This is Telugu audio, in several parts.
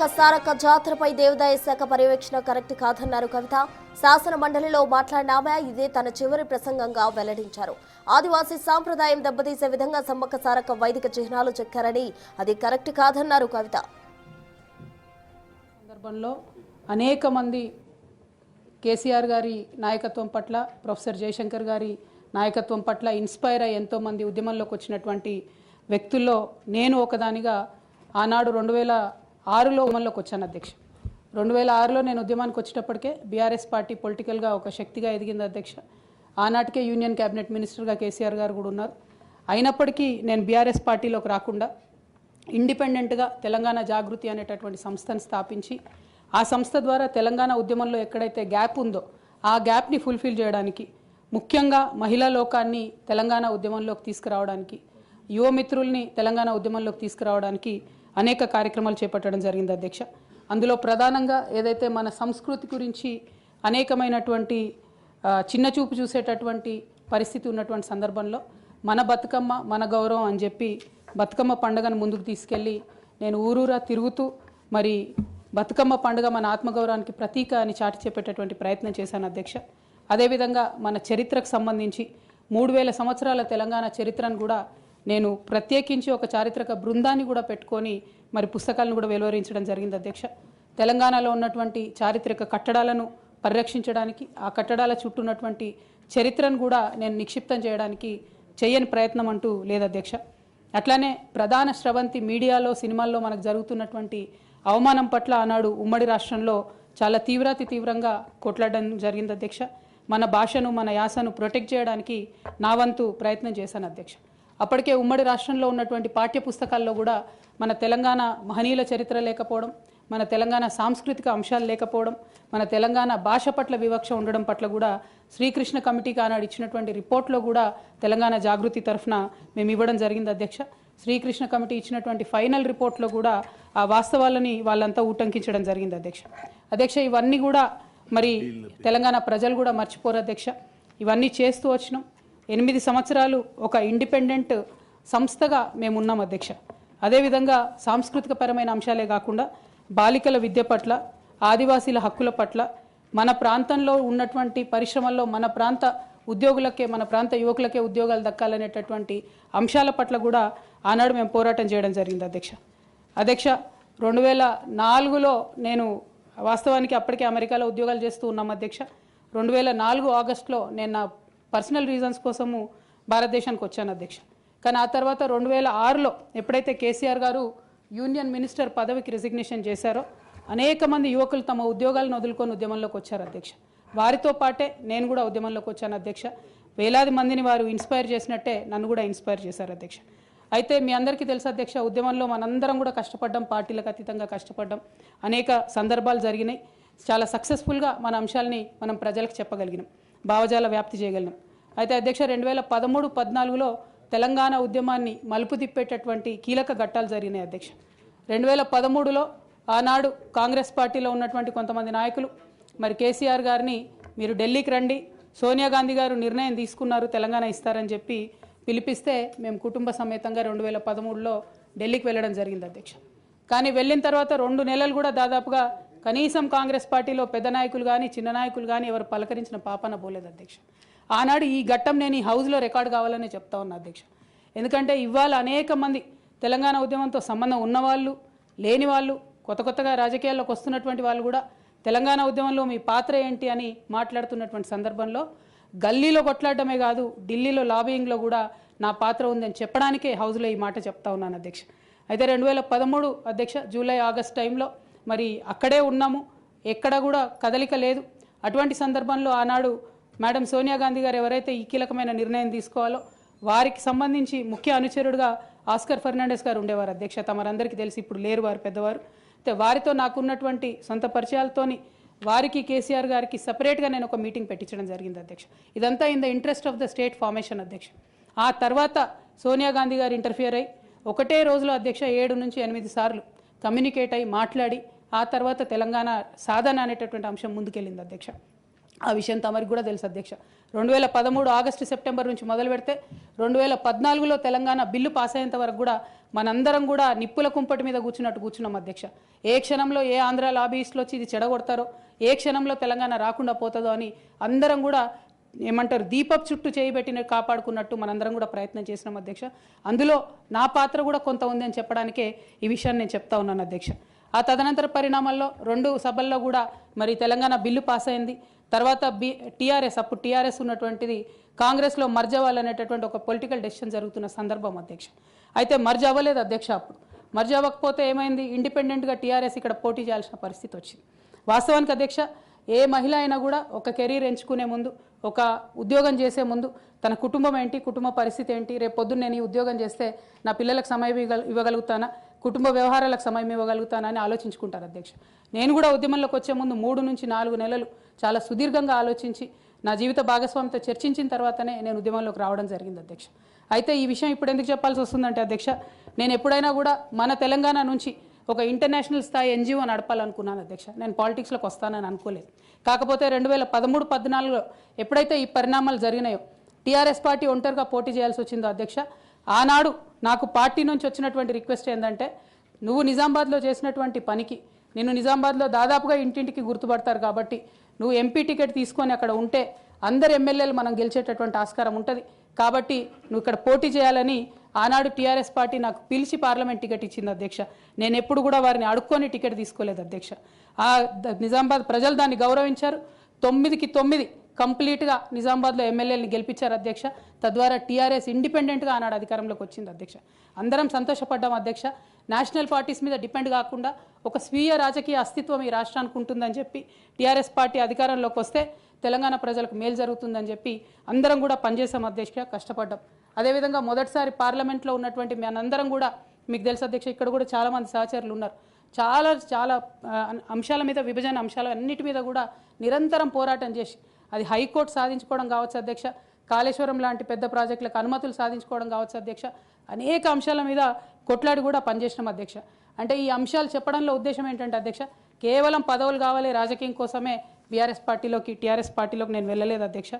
సమ్మక్క సారక్క జాతరపై దేవాదాయ శాఖ పర్యవేక్షణ కరెక్ట్ కాదన్నారు కవిత. శాసన మండలిలో మాట్లాడిన ఆమె ఇదే తన చివరి ప్రసంగంగా వెల్లడించారు. ఆదివాసీ సాంప్రదాయం దెబ్బతీసే విధంగా సమ్మక్క సారక్క వైదిక చిహ్నాలు చెక్కారని అది కరెక్ట్ కాదన్నారు కవిత. సందర్భంలో అనేక మంది కేసీఆర్ గారి నాయకత్వం పట్ల, ప్రొఫెసర్ జయశంకర్ గారి నాయకత్వం పట్ల ఇన్స్పైర్ అయ్యి ఎంతోమంది ఉద్యమంలోకి వచ్చినటువంటి వ్యక్తుల్లో నేను ఒకదానిగా ఆనాడు 2006లో ఉద్యమంలోకి వచ్చాను అధ్యక్ష. 2006లో నేను ఉద్యమానికి వచ్చేటప్పటికే బీఆర్ఎస్ పార్టీ పొలిటికల్గా ఒక శక్తిగా ఎదిగింది అధ్యక్ష. ఆనాటికే యూనియన్ క్యాబినెట్ మినిస్టర్గా కేసీఆర్ గారు కూడా ఉన్నారు. అయినప్పటికీ నేను బీఆర్ఎస్ పార్టీలోకి రాకుండా ఇండిపెండెంట్గా తెలంగాణ జాగృతి అనేటటువంటి సంస్థను స్థాపించి ఆ సంస్థ ద్వారా తెలంగాణ ఉద్యమంలో ఎక్కడైతే గ్యాప్ ఉందో ఆ గ్యాప్ని ఫుల్ఫిల్ చేయడానికి, ముఖ్యంగా మహిళా లోకాన్ని తెలంగాణ ఉద్యమంలోకి తీసుకురావడానికి, యువమిత్రుల్ని తెలంగాణ ఉద్యమంలోకి తీసుకురావడానికి అనేక కార్యక్రమాలు చేపట్టడం జరిగింది అధ్యక్ష. అందులో ప్రధానంగా ఏదైతే మన సంస్కృతి గురించి అనేకమైనటువంటి చిన్నచూపు చూసేటటువంటి పరిస్థితి ఉన్నటువంటి సందర్భంలో మన బతుకమ్మ మన గౌరవం అని చెప్పి బతుకమ్మ పండుగను ముందుకు తీసుకెళ్ళి నేను ఊరూరా తిరుగుతూ మరి బతుకమ్మ పండుగ మన ఆత్మగౌరవానికి ప్రతీక అని చాటి చెప్పేటటువంటి ప్రయత్నం చేశాను అధ్యక్ష. అదేవిధంగా మన చరిత్రకు సంబంధించి 3000 సంవత్సరాల తెలంగాణ చరిత్రను కూడా నేను ప్రత్యేకించి ఒక చారిత్రక బృందాన్ని కూడా పెట్టుకొని మరి పుస్తకాలను కూడా వెలువరించడం జరిగింది అధ్యక్ష. తెలంగాణలో ఉన్నటువంటి చారిత్రక కట్టడాలను పరిరక్షించడానికి, ఆ కట్టడాల చుట్టూ ఉన్నటువంటి చరిత్రను కూడా నేను నిక్షిప్తం చేయడానికి చేయని ప్రయత్నం అంటూ లేదు అధ్యక్ష. అట్లానే ప్రధాన స్రవంతి మీడియాలో, సినిమాల్లో మనకు జరుగుతున్నటువంటి అవమానం పట్ల ఆనాడు ఉమ్మడి రాష్ట్రంలో చాలా తీవ్రంగా కొట్లాడడం జరిగింది అధ్యక్ష. మన భాషను, మన యాసను ప్రొటెక్ట్ చేయడానికి నా వంతు ప్రయత్నం చేశాను అధ్యక్ష. అప్పటికే ఉమ్మడి రాష్ట్రంలో ఉన్నటువంటి పాఠ్య పుస్తకాల్లో కూడా మన తెలంగాణ మహనీయుల చరిత్ర లేకపోవడం, మన తెలంగాణ సాంస్కృతిక అంశాలు లేకపోవడం, మన తెలంగాణ భాష పట్ల వివక్ష ఉండడం పట్ల కూడా శ్రీకృష్ణ కమిటీకి ఆనాడు ఇచ్చినటువంటి రిపోర్ట్లో కూడా తెలంగాణ జాగృతి తరఫున మేము ఇవ్వడం జరిగింది అధ్యక్ష. శ్రీకృష్ణ కమిటీ ఇచ్చినటువంటి ఫైనల్ రిపోర్ట్లో కూడా ఆ వాస్తవాలని వాళ్ళంతా ఉటంకించడం జరిగింది అధ్యక్ష. ఇవన్నీ కూడా మరి తెలంగాణ ప్రజలు కూడా మర్చిపోరు అధ్యక్ష. ఇవన్నీ చేస్తూ వచ్చినాం. 8 సంవత్సరాలు ఒక ఇండిపెండెంట్ సంస్థగా మేము ఉన్నాం అధ్యక్ష. అదేవిధంగా సాంస్కృతిక పరమైన అంశాలే కాకుండా బాలికల విద్య పట్ల, ఆదివాసీల హక్కుల పట్ల, మన ప్రాంతంలో ఉన్నటువంటి పరిశ్రమల్లో మన ప్రాంత ఉద్యోగులకే, మన ప్రాంత యువకులకే ఉద్యోగాలు దక్కాలనేటటువంటి అంశాల పట్ల కూడా ఆనాడు మేము పోరాటం చేయడం జరిగింది అధ్యక్ష. 2004లో నేను వాస్తవానికి అప్పటికే అమెరికాలో ఉద్యోగాలు చేస్తూ ఉన్నాం అధ్యక్ష. 2004 ఆగస్టులో నేను నా పర్సనల్ రీజన్స్ కోసము భారతదేశానికి వచ్చాను అధ్యక్ష. కానీ ఆ తర్వాత 2006లో ఎప్పుడైతే కేసీఆర్ గారు యూనియన్ మినిస్టర్ పదవికి రిజిగ్నేషన్ చేశారో అనేక మంది యువకులు తమ ఉద్యోగాలను వదులుకొని ఉద్యమంలోకి వచ్చారు అధ్యక్ష. వారితో పాటే నేను కూడా ఉద్యమంలోకి వచ్చాను అధ్యక్ష. వేలాది మందిని వారు ఇన్స్పైర్ చేసినట్టే నన్ను కూడా ఇన్స్పైర్ చేశారు అధ్యక్ష. అయితే మీ అందరికీ తెలుసు అధ్యక్ష, ఉద్యమంలో మనందరం కూడా కష్టపడ్డాం, పార్టీలకు అతీతంగా కష్టపడ్డాం. అనేక సందర్భాలు జరిగినాయి. చాలా సక్సెస్ఫుల్గా మన అంశాలని మనం ప్రజలకు చెప్పగలిగినాం, భావజాల వ్యాప్తి చేయగలిగినాం. అయితే అధ్యక్ష 2013-14లో తెలంగాణ ఉద్యమాన్ని మలుపు తిప్పేటటువంటి కీలక ఘట్టాలు జరిగినాయి అధ్యక్ష. 2013లో ఆనాడు కాంగ్రెస్ పార్టీలో ఉన్నటువంటి కొంతమంది నాయకులు మరి కేసీఆర్ గారిని మీరు ఢిల్లీకి రండి, సోనియా గాంధీ గారు నిర్ణయం తీసుకున్నారు తెలంగాణ ఇస్తారని చెప్పి పిలిపిస్తే మేము కుటుంబ సమేతంగా 2013లో ఢిల్లీకి వెళ్ళడం జరిగింది అధ్యక్ష. కానీ వెళ్ళిన తర్వాత 2 నెలలు కూడా దాదాపుగా కనీసం కాంగ్రెస్ పార్టీలో పెద్ద నాయకులు కానీ చిన్న నాయకులు కానీ ఎవరు పలకరించిన పాపాన పోలేదు అధ్యక్ష. ఆనాడు ఈ ఘట్టం నేను ఈ హౌస్లో రికార్డ్ కావాలని చెప్తా ఉన్నా అధ్యక్ష. ఎందుకంటే ఇవాళ అనేక మంది తెలంగాణ ఉద్యమంతో సంబంధం ఉన్నవాళ్ళు, లేని వాళ్ళు, కొత్తగా రాజకీయాల్లోకి వస్తున్నటువంటి వాళ్ళు కూడా తెలంగాణ ఉద్యమంలో మీ పాత్ర ఏంటి అని మాట్లాడుతున్నటువంటి సందర్భంలో గల్లీలో కొట్లాడటమే కాదు, ఢిల్లీలో లాబియింగ్లో కూడా నా పాత్ర ఉందని చెప్పడానికే హౌస్లో ఈ మాట చెప్తా ఉన్నాను అధ్యక్ష. అయితే 2013 అధ్యక్ష జూలై ఆగస్ట్ టైంలో మరి అక్కడే ఉన్నాము, ఎక్కడ కూడా కదలిక లేదు. అటువంటి సందర్భంలో ఆనాడు మేడం సోనియా గాంధీ గారు ఎవరైతే ఈ కీలకమైన నిర్ణయం తీసుకోవాలో వారికి సంబంధించి ముఖ్య అనుచరుడుగా ఆస్కర్ ఫెర్నాండెస్ గారు ఉండేవారు అధ్యక్ష. తమరందరికీ తెలిసి ఇప్పుడు లేరు, వారు పెద్దవారు. అయితే వారితో నాకున్నటువంటి సొంత పరిచయాలతోని వారికి కేసీఆర్ గారికి సపరేట్గా నేను ఒక మీటింగ్ పెట్టించడం జరిగింది అధ్యక్ష. ఇదంతా in the interest of the state formation అధ్యక్ష. ఆ తర్వాత సోనియా గాంధీ గారు ఇంటర్ఫియర్ అయ్యి ఒకటే రోజులో అధ్యక్ష 7 నుంచి 8 సార్లు కమ్యూనికేట్ అయ్యి మాట్లాడి ఆ తర్వాత తెలంగాణ సాధన అనేటటువంటి అంశం ముందుకెళ్ళింది అధ్యక్ష. ఆ విషయం తమరికి కూడా తెలుసు అధ్యక్ష. 2013 ఆగస్టు సెప్టెంబర్ నుంచి మొదలు పెడితే 2014లో తెలంగాణ బిల్లు పాస్ అయ్యేంత వరకు కూడా మనందరం కూడా నిప్పుల కుంపటి మీద కూర్చున్నట్టు కూర్చున్నాం అధ్యక్ష. ఏ క్షణంలో ఏ ఆంధ్ర లాబీస్లో వచ్చి ఇది చెడగొడతారో, ఏ క్షణంలో తెలంగాణ రాకుండా పోతుందో అని అందరం కూడా ఏమంటారు దీపపు చుట్టూ చేయబెట్టిన కాపాడుకున్నట్టు మనందరం కూడా ప్రయత్నం చేసినాం అధ్యక్ష. అందులో నా పాత్ర కూడా కొంత ఉంది అని చెప్పడానికే ఈ విషయాన్ని నేను చెప్తా ఉన్నాను అధ్యక్ష. ఆ తదనంతర పరిణామాల్లో 2 సభల్లో కూడా మరి తెలంగాణ బిల్లు పాస్ అయింది. తర్వాత టీఆర్ఎస్, అప్పుడు టీఆర్ఎస్ ఉన్నటువంటిది కాంగ్రెస్లో మర్జ్ అవ్వాలనేటటువంటి ఒక పొలిటికల్ డెసిషన్ జరుగుతున్న సందర్భం అధ్యక్ష. అయితే మర్జ్ అవ్వలేదు అధ్యక్ష. అప్పుడు మర్జ్ అవ్వకపోతే ఏమైంది, ఇండిపెండెంట్గా టీఆర్ఎస్ ఇక్కడ పోటీ చేయాల్సిన పరిస్థితి వచ్చింది. వాస్తవానికి అధ్యక్ష, ఏ మహిళ అయినా కూడా ఒక కెరీర్ ఎంచుకునే ముందు, ఒక ఉద్యోగం చేసే ముందు తన కుటుంబం ఏంటి, కుటుంబ పరిస్థితి ఏంటి, రేపు పొద్దున్న నేను ఈ ఉద్యోగం చేస్తే నా పిల్లలకు సమయం ఇవ్వగలుగుతానా, కుటుంబ వ్యవహారాలకు సమయం ఇవ్వగలుగుతానా అని ఆలోచించుకుంటారు అధ్యక్ష. నేను కూడా ఉద్యమంలోకి వచ్చే ముందు 3 నుంచి 4 నెలలు చాలా సుదీర్ఘంగా ఆలోచించి నా జీవిత భాగస్వామితో చర్చించిన తర్వాతనే నేను ఉద్యమంలోకి రావడం జరిగింది అధ్యక్ష. అయితే ఈ విషయం ఇప్పుడు ఎందుకు చెప్పాల్సి వస్తుందంటే అధ్యక్ష, నేను ఎప్పుడైనా కూడా మన తెలంగాణ నుంచి ఒక ఇంటర్నేషనల్ స్థాయి ఎన్జిఓ నడపాలనుకున్నాను అధ్యక్ష. నేను పాలిటిక్స్లోకి వస్తానని అనుకోలేదు. కాకపోతే 2013-14లో ఎప్పుడైతే ఈ పరిణామాలు జరిగినాయో, టీఆర్ఎస్ పార్టీ ఒంటరిగా పోటీ చేయాల్సి వచ్చిందో అధ్యక్ష, ఆనాడు నాకు పార్టీ నుంచి వచ్చినటువంటి రిక్వెస్ట్ ఏంటంటే, నువ్వు నిజామాబాద్లో చేసినటువంటి పనికి నిన్ను నిజామాబాద్లో దాదాపుగా ఇంటింటికి గుర్తుపడతారు కాబట్టి నువ్వు ఎంపీ టికెట్ తీసుకొని అక్కడ ఉంటే అందరు ఎమ్మెల్యేలు మనం గెలిచేటటువంటి ఆస్కారం ఉంటుంది కాబట్టి నువ్వు ఇక్కడ పోటీ చేయాలని ఆనాడు టీఆర్ఎస్ పార్టీ నాకు పిలిచి పార్లమెంట్ టికెట్ ఇచ్చింది అధ్యక్ష. నేను ఎప్పుడు కూడా వారిని అడుక్కొని టికెట్ తీసుకోలేదు అధ్యక్ష. ఆ నిజామాబాద్ ప్రజలు దాన్ని గౌరవించారు. 9కి 9 కంప్లీట్గా నిజామాబాద్లో ఎమ్మెల్యేలని గెలిపించారు అధ్యక్ష. తద్వారా టీఆర్ఎస్ ఇండిపెండెంట్గా ఆనాడు అధికారంలోకి వచ్చింది అధ్యక్ష. అందరం సంతోషపడ్డాం అధ్యక్ష. నేషనల్ పార్టీస్ మీద డిపెండ్ కాకుండా ఒక స్వీయ రాజకీయ అస్తిత్వం ఈ రాష్ట్రానికి ఉంటుందని చెప్పి టీఆర్ఎస్ పార్టీ అధికారంలోకి వస్తే తెలంగాణ ప్రజలకు మేలు జరుగుతుందని చెప్పి అందరం కూడా పనిచేసాం అధ్యక్ష, కష్టపడ్డాం. అదేవిధంగా మొదటిసారి పార్లమెంట్లో ఉన్నటువంటి మనందరం కూడా, మీకు తెలుసు అధ్యక్ష, ఇక్కడ కూడా చాలామంది సహచరులు ఉన్నారు, చాలా అంశాల మీద, విభజన అంశాల అన్నిటి మీద కూడా నిరంతరం పోరాటం చేసి అది హైకోర్టు సాధించుకోవడం కావచ్చు అధ్యక్ష, కాళేశ్వరం లాంటి పెద్ద ప్రాజెక్టులకు అనుమతులు సాధించుకోవడం కావచ్చు అధ్యక్ష, అనేక అంశాల మీద కొట్లాడి కూడా పనిచేసినాం అధ్యక్ష. అంటే ఈ అంశాలు చెప్పడంలో ఉద్దేశం ఏంటంటే అధ్యక్ష, కేవలం పదవులు కావాలి రాజకీయం కోసమే టీఆర్ఎస్ పార్టీలోకి నేను వెళ్ళలేదు అధ్యక్ష.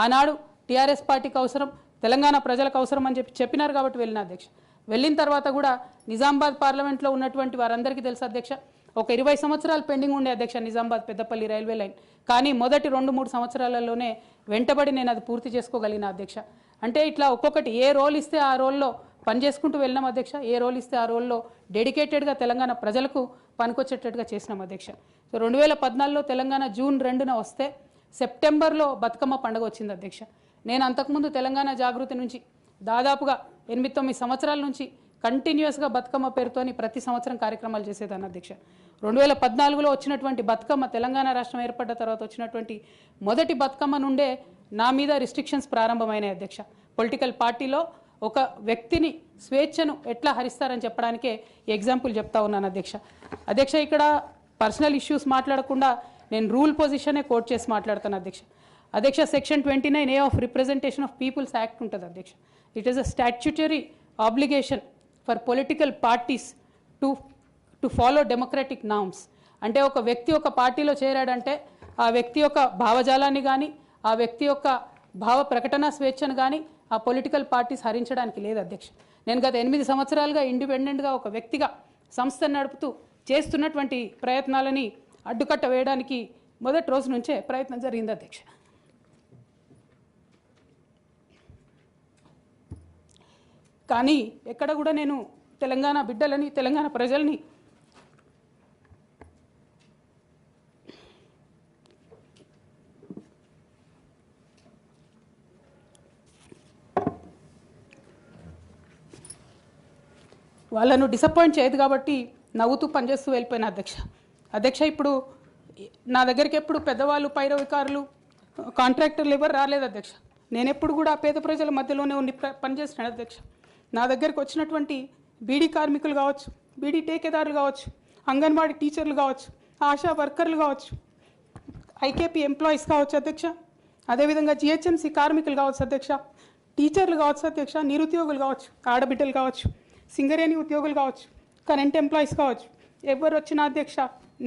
ఆనాడు టీఆర్ఎస్ పార్టీకి అవసరం, తెలంగాణ ప్రజలకు అవసరం అని చెప్పినారు కాబట్టి వెళ్ళిన అధ్యక్ష. వెళ్ళిన తర్వాత కూడా నిజామాబాద్ పార్లమెంట్లో ఉన్నటువంటి వారందరికీ తెలుసు అధ్యక్ష, ఒక 20 సంవత్సరాలు పెండింగ్ ఉండే అధ్యక్ష నిజామాబాద్ పెద్దపల్లి రైల్వే లైన్. కానీ మొదటి 2-3 సంవత్సరాలలోనే వెంటబడి నేను అది పూర్తి చేసుకోగలిగిన అధ్యక్ష. అంటే ఇట్లా ఒక్కొక్కటి ఏ రోల్ ఇస్తే ఆ రోల్లో పనిచేసుకుంటూ వెళ్ళినాం అధ్యక్ష. ఏ రోల్ ఇస్తే ఆ రోల్లో డెడికేటెడ్గా తెలంగాణ ప్రజలకు పనికొచ్చేటట్టుగా చేసినాం అధ్యక్ష. సో 2014లో తెలంగాణ జూన్ 2న వస్తే సెప్టెంబర్లో బతుకమ్మ పండుగ వచ్చింది అధ్యక్ష. నేను అంతకుముందు తెలంగాణ జాగృతి నుంచి దాదాపుగా 8-9 సంవత్సరాల నుంచి కంటిన్యూస్గా బతుకమ్మ పేరుతోని ప్రతి సంవత్సరం కార్యక్రమాలు చేసేదాన్ని అధ్యక్ష. 2014లో వచ్చినటువంటి బతుకమ్మ, తెలంగాణ రాష్ట్రం ఏర్పడ్డ తర్వాత వచ్చినటువంటి మొదటి బతుకమ్మ నుండే నా మీద రిస్ట్రిక్షన్స్ ప్రారంభమైనాయి అధ్యక్ష. పొలిటికల్ పార్టీలో ఒక వ్యక్తిని స్వేచ్ఛను ఎట్లా హరిస్తారని చెప్పడానికే ఎగ్జాంపుల్ చెప్తా ఉన్నాను అధ్యక్ష. అధ్యక్ష, ఇక్కడ పర్సనల్ ఇష్యూస్ మాట్లాడకుండా నేను రూల్ పొజిషనే కోట్ చేసి మాట్లాడతాను అధ్యక్ష. అధ్యక్ష, section 29A of representation of peoples act ఉంటుంది అధ్యక్ష. It is a statutory obligation for political parties to follow democratic norms. అంటే ఒక వ్యక్తి ఒక పార్టీలో చేరాడంటే ఆ వ్యక్తి యొక్క భావజాలాన్ని కానీ, ఆ వ్యక్తి యొక్క భావ ప్రకటన స్వేచ్ఛను కానీ ఆ పొలిటికల్ పార్టీస్ హరించడానికి లేదు అధ్యక్ష. నేను గత 8 సంవత్సరాలుగా ఇండిపెండెంట్గా ఒక వ్యక్తిగా సంస్థను నడుపుతూ చేస్తున్నటువంటి ప్రయత్నాలని అడ్డుకట్ట వేయడానికి మొదటి రోజు నుంచే ప్రయత్నం జరిగింది అధ్యక్ష. కానీ ఎక్కడ కూడా నేను తెలంగాణ బిడ్డలని, తెలంగాణ ప్రజల్ని వాళ్ళను డిసప్పాయింట్ చేయదు కాబట్టి నవ్వుతూ పనిచేస్తూ వెళ్ళిపోయిన అధ్యక్ష. ఇప్పుడు నా దగ్గరికి ఎప్పుడు పెద్దవాళ్ళు, పైరవికారులు, కాంట్రాక్టర్లు ఎవరు రాలేదు అధ్యక్ష. నేను ఎప్పుడు కూడా పేద ప్రజల మధ్యలోనే ఉండి పనిచేస్తున్నాను అధ్యక్ష. నా దగ్గరికి వచ్చినటువంటి బీడీ కార్మికులు కావచ్చు, బీడీ టేకేదారులు కావచ్చు, అంగన్వాడీ టీచర్లు కావచ్చు, ఆశా వర్కర్లు కావచ్చు, ఐకేపీ ఎంప్లాయీస్ కావచ్చు అధ్యక్ష, అదేవిధంగా జిహెచ్ఎంసీ కార్మికులు కావచ్చు అధ్యక్ష, టీచర్లు కావచ్చు అధ్యక్ష, నిరుద్యోగులు కావచ్చు, ఆడబిడ్డలు కావచ్చు, సింగరేణి ఉద్యోగులు కావచ్చు, కరెంట్ ఎంప్లాయీస్ కావచ్చు, ఎవరు వచ్చినా అధ్యక్ష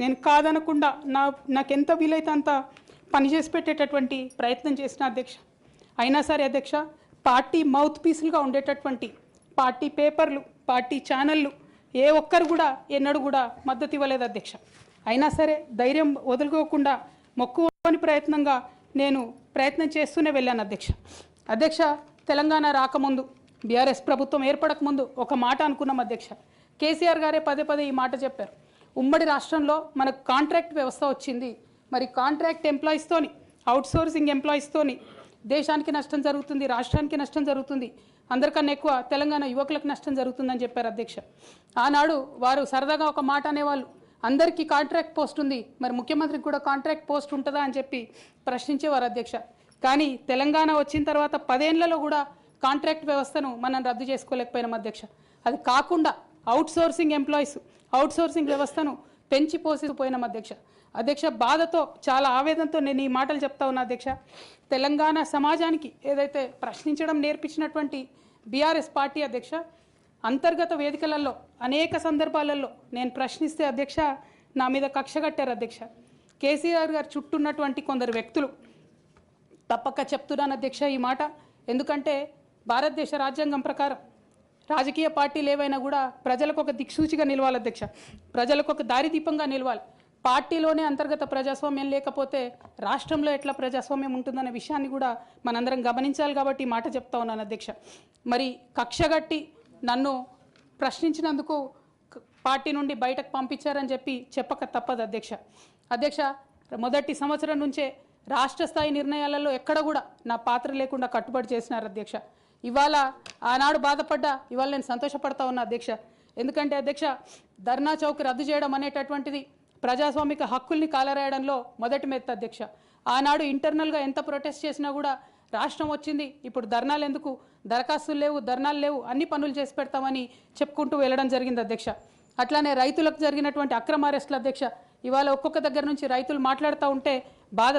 నేను కాదనకుండా నాకెంత వీలైతే అంత పనిచేసి పెట్టేటటువంటి ప్రయత్నం చేసిన అధ్యక్ష. అయినా సరే అధ్యక్ష, పార్టీ మౌత్ పీసులుగా ఉండేటటువంటి పార్టీ పేపర్లు, పార్టీ ఛానళ్ళు ఏ ఒక్కరు కూడా ఎన్నడూ కూడా మద్దతు ఇవ్వలేదు అధ్యక్ష. అయినా సరే ధైర్యం వదులుకోకుండా మొక్కువని ప్రయత్నంగా నేను ప్రయత్నం చేస్తూనే వెళ్ళాను అధ్యక్ష. అధ్యక్ష, తెలంగాణ రాకముందు బీఆర్ఎస్ ప్రభుత్వం ఏర్పడకముందు ఒక మాట అనుకున్నాం అధ్యక్ష. కేసీఆర్ గారే పదే పదే ఈ మాట చెప్పారు. ఉమ్మడి రాష్ట్రంలో మనకు కాంట్రాక్ట్ వ్యవస్థ వచ్చింది, మరి కాంట్రాక్ట్ ఎంప్లాయీస్తోని అవుట్సోర్సింగ్ ఎంప్లాయీస్తోని దేశానికి నష్టం జరుగుతుంది, రాష్ట్రానికి నష్టం జరుగుతుంది, అందరికన్నా ఎక్కువ తెలంగాణ యువకులకు నష్టం జరుగుతుందని చెప్పారు అధ్యక్ష. ఆనాడు వారు సరదాగా ఒక మాట అనేవాళ్ళు, అందరికీ కాంట్రాక్ట్ పోస్ట్ ఉంది, మరి ముఖ్యమంత్రికి కూడా కాంట్రాక్ట్ పోస్ట్ ఉంటుందా అని చెప్పి ప్రశ్నించేవారు అధ్యక్ష. కానీ తెలంగాణ వచ్చిన తర్వాత 10 ఏళ్లలో కూడా కాంట్రాక్ట్ వ్యవస్థను మనం రద్దు చేసుకోలేకపోయినాం అధ్యక్ష. అది కాకుండా అవుట్సోర్సింగ్ ఎంప్లాయీస్ అవుట్సోర్సింగ్ వ్యవస్థను పెంచి పోసిపోయినాం అధ్యక్ష. అధ్యక్ష, బాధతో చాలా ఆవేదనతో నేను ఈ మాటలు చెప్తా ఉన్నా అధ్యక్ష. తెలంగాణ సమాజానికి ఏదైతే ప్రశ్నించడం నేర్పించినటువంటి బీఆర్ఎస్ పార్టీ అధ్యక్ష, అంతర్గత వేదికలలో అనేక సందర్భాలలో నేను ప్రశ్నిస్తే అధ్యక్ష నా మీద కక్ష కట్టారు అధ్యక్ష. కేసీఆర్ గారు చుట్టూ ఉన్నటువంటి కొందరు వ్యక్తులు, తప్పక చెప్తున్నాను అధ్యక్ష ఈ మాట, ఎందుకంటే భారతదేశ రాజ్యాంగం ప్రకారం రాజకీయ పార్టీలు ఏవైనా కూడా ప్రజలకు ఒక దిక్సూచిగా నిలవాలి అధ్యక్ష, ప్రజలకు ఒక దారిదీపంగా నిలవాలి. పార్టీలోనే అంతర్గత ప్రజాస్వామ్యం లేకపోతే రాష్ట్రంలో ఎట్లా ప్రజాస్వామ్యం ఉంటుందనే విషయాన్ని కూడా మనందరం గమనించాలి. కాబట్టి ఈ మాట చెప్తా ఉన్నాను అధ్యక్ష. మరి కక్షగట్టి నన్ను ప్రశ్నించినందుకు పార్టీ నుండి బయటకు పంపించారని చెప్పక తప్పదు అధ్యక్ష. అధ్యక్ష, మొదటి సంవత్సరం నుంచే రాష్ట్ర స్థాయి నిర్ణయాలలో ఎక్కడ కూడా నా పాత్ర లేకుండా కట్టుబడి చేసినారు అధ్యక్ష. ఇవాళ ఆనాడు బాధపడ్డా, ఇవాళ నేను సంతోషపడతా ఉన్నా అధ్యక్ష. ఎందుకంటే అధ్యక్ష, ధర్నా చౌక్ రద్దు చేయడం అనేటటువంటిది ప్రజాస్వామిక హక్కుల్ని కాలరాయడంలో మొదటి మెత్త అధ్యక్ష. ఆనాడు ఇంటర్నల్గా ఎంత ప్రొటెస్ట్ చేసినా కూడా రాష్ట్రం వచ్చింది, ఇప్పుడు ధర్నాలు ఎందుకు, దరఖాస్తులు లేవు, ధర్నాలు లేవు, అన్ని పనులు చేసి పెడతామని చెప్పుకుంటూ వెళ్ళడం జరిగింది అధ్యక్ష. అట్లానే రైతులకు జరిగినటువంటి అక్రమ అరెస్టులు అధ్యక్ష, ఇవాళ ఒక్కొక్క దగ్గర నుంచి రైతులు మాట్లాడుతూ ఉంటే బాధ